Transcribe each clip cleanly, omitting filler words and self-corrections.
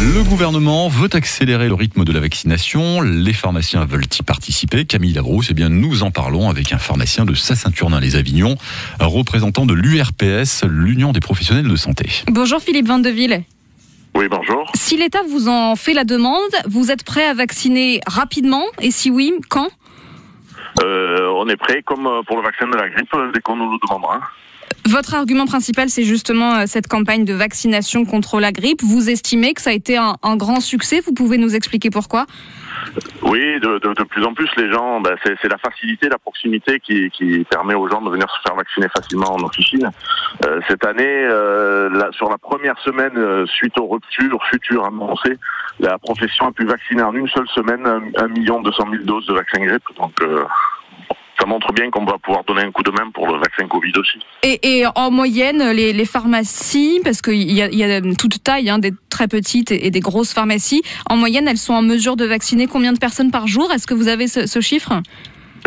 Le gouvernement veut accélérer le rythme de la vaccination. Les pharmaciens veulent y participer. Camille Labrousse, nous en parlons avec un pharmacien de Saint-Saturnin-les-Avignon, représentant de l'URPS, l'Union des professionnels de santé. Bonjour Philippe Vandeville. Oui, bonjour. Si l'État vous en fait la demande, vous êtes prêt à vacciner rapidement? Et si oui, quand? On est prêt, comme pour le vaccin de la grippe, dès qu'on nous le demandera. Votre argument principal, c'est justement cette campagne de vaccination contre la grippe. Vous estimez que ça a été un grand succès? Vous pouvez nous expliquer pourquoi? Oui, de plus en plus, les gens, c'est la facilité, la proximité qui permet aux gens de venir se faire vacciner facilement en officine. Cette année, sur la première semaine, suite aux ruptures futures annoncées, la profession a pu vacciner en une seule semaine 1 200 000 doses de vaccin grippe. Donc, ça montre bien qu'on va pouvoir donner un coup de main pour le vaccin Covid aussi. Et en moyenne, les pharmacies, parce qu'il y a toute taille, des très petites et des grosses pharmacies, en moyenne, elles sont en mesure de vacciner combien de personnes par jour? Est-ce que vous avez ce chiffre?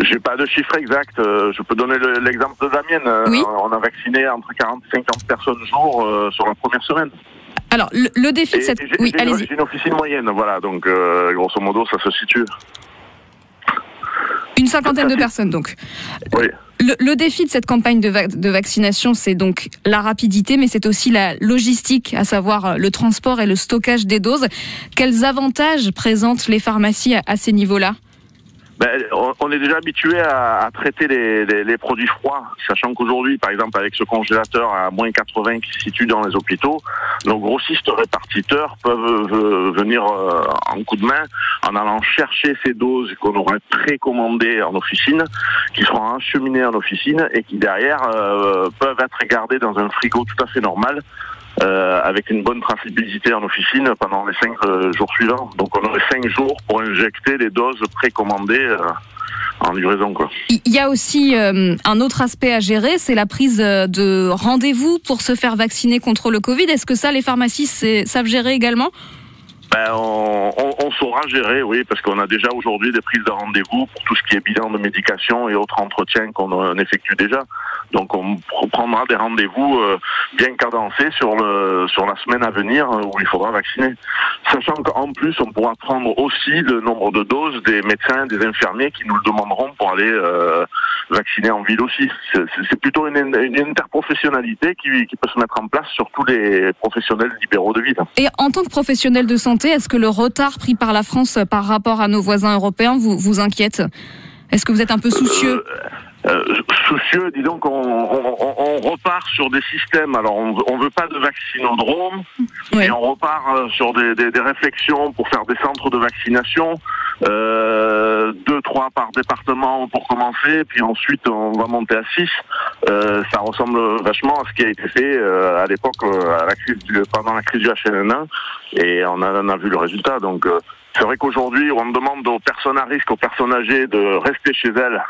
J'ai pas de chiffre exact. Je peux donner l'exemple de la mienne. Oui. On a vacciné entre 40 et 50 personnes jour sur la première semaine. Alors, le défi de cette... Oui, allez-y. J'ai une officine moyenne, voilà. Donc, grosso modo, ça se situe. Une cinquantaine de personnes, donc. Oui. Le défi de cette campagne de vaccination, c'est donc la rapidité, mais c'est aussi la logistique, à savoir le transport et le stockage des doses. Quels avantages présentent les pharmacies à ces niveaux-là? On est déjà habitué à traiter les produits froids, sachant qu'aujourd'hui, par exemple, avec ce congélateur à moins 80 qui se situe dans les hôpitaux, nos grossistes répartiteurs peuvent venir en coup de main en allant chercher ces doses qu'on aurait précommandées en officine, qui seront acheminées en officine et qui derrière peuvent être gardées dans un frigo tout à fait normal. Avec une bonne traçabilité en officine pendant les 5 jours suivants. Donc on aurait 5 jours pour injecter les doses précommandées en livraison, quoi. Il y a aussi un autre aspect à gérer, c'est la prise de rendez-vous pour se faire vacciner contre le Covid. Est-ce que ça, les pharmacies savent gérer également? On saura gérer, oui, parce qu'on a déjà aujourd'hui des prises de rendez-vous pour tout ce qui est bilan de médication et autres entretiens qu'on effectue déjà. Donc on prendra des rendez-vous bien cadencés sur la semaine à venir où il faudra vacciner. Sachant qu'en plus, on pourra prendre aussi le nombre de doses des médecins, des infirmiers qui nous le demanderont pour aller vacciner en ville aussi. C'est plutôt une interprofessionnalité qui peut se mettre en place sur tous les professionnels libéraux de ville. Et en tant que professionnel de santé, est-ce que le retard pris par la France par rapport à nos voisins européens vous inquiète? Est-ce que vous êtes un peu soucieux? Soucieux, disons qu'on repart sur des systèmes. Alors, on veut pas de vaccinodrome, mais on repart sur des réflexions pour faire des centres de vaccination, 2, 3 par département pour commencer, puis ensuite on va monter à 6. Ça ressemble vachement à ce qui a été fait à l'époque, pendant la crise du H1N1, et on a vu le résultat. Donc, c'est vrai qu'aujourd'hui, on demande aux personnes à risque, aux personnes âgées de rester chez elles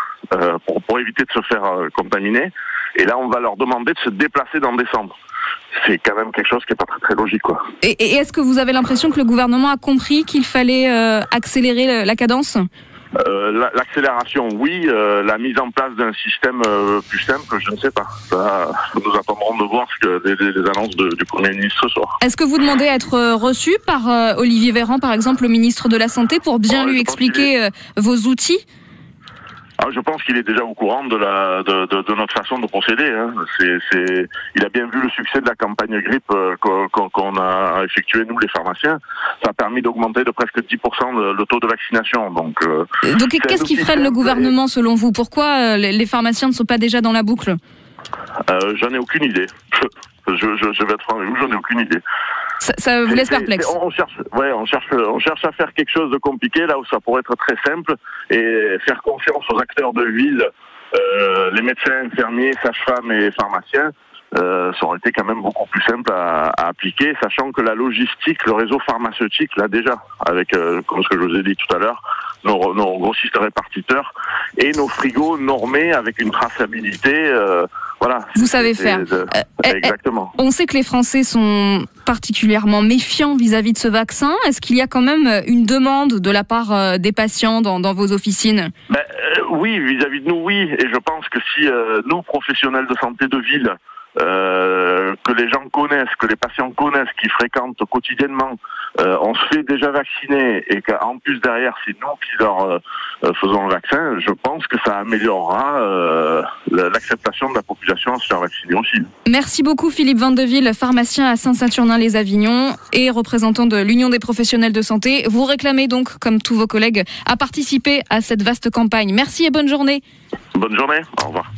pour éviter de se faire contaminer. Et là, on va leur demander de se déplacer dans des centres. C'est quand même quelque chose qui n'est pas très, très logique, quoi. Et est-ce que vous avez l'impression que le gouvernement a compris qu'il fallait accélérer la cadence? L'accélération, oui. La mise en place d'un système plus simple, je ne sais pas. Ça, nous attendrons de voir les annonces du Premier ministre ce soir. Est-ce que vous demandez à être reçu par Olivier Véran, par exemple, le ministre de la Santé, pour bien lui expliquer vos outils? Je pense qu'il est déjà au courant de notre façon de procéder. Il a bien vu le succès de la campagne grippe qu'on a effectuée, nous, les pharmaciens. Ça a permis d'augmenter de presque 10% le taux de vaccination. Donc qu'est-ce qui freine le gouvernement, selon vous? Pourquoi les pharmaciens ne sont pas déjà dans la boucle? J'en ai aucune idée. Je vais être franc avec vous, j'en ai aucune idée. Ça vous laisse perplexe? On cherche à faire quelque chose de compliqué là où ça pourrait être très simple et faire confiance aux acteurs de ville, les médecins, infirmiers, sages-femmes et pharmaciens. Ça aurait été quand même beaucoup plus simple à appliquer, sachant que la logistique, le réseau pharmaceutique l'a déjà, avec, comme ce que je vous ai dit tout à l'heure, nos grossistes répartiteurs et nos frigos normés avec une traçabilité. Voilà. Vous savez faire. Exactement. On sait que les Français sont particulièrement méfiants vis-à-vis de ce vaccin. Est-ce qu'il y a quand même une demande de la part des patients dans vos officines? Oui, vis-à-vis de nous, oui. Et je pense que si nous, professionnels de santé de ville, que les gens connaissent, que les patients connaissent, qui fréquentent quotidiennement, on se fait déjà vacciner et qu'en plus derrière c'est nous qui leur faisons le vaccin, je pense que ça améliorera l'acceptation de la population à se faire vacciner aussi. Merci beaucoup Philippe Vandeville, pharmacien à Saint-Saturnin-les-Avignon et représentant de l'Union des professionnels de santé. Vous réclamez donc, comme tous vos collègues, à participer à cette vaste campagne. Merci et bonne journée. Bonne journée, au revoir.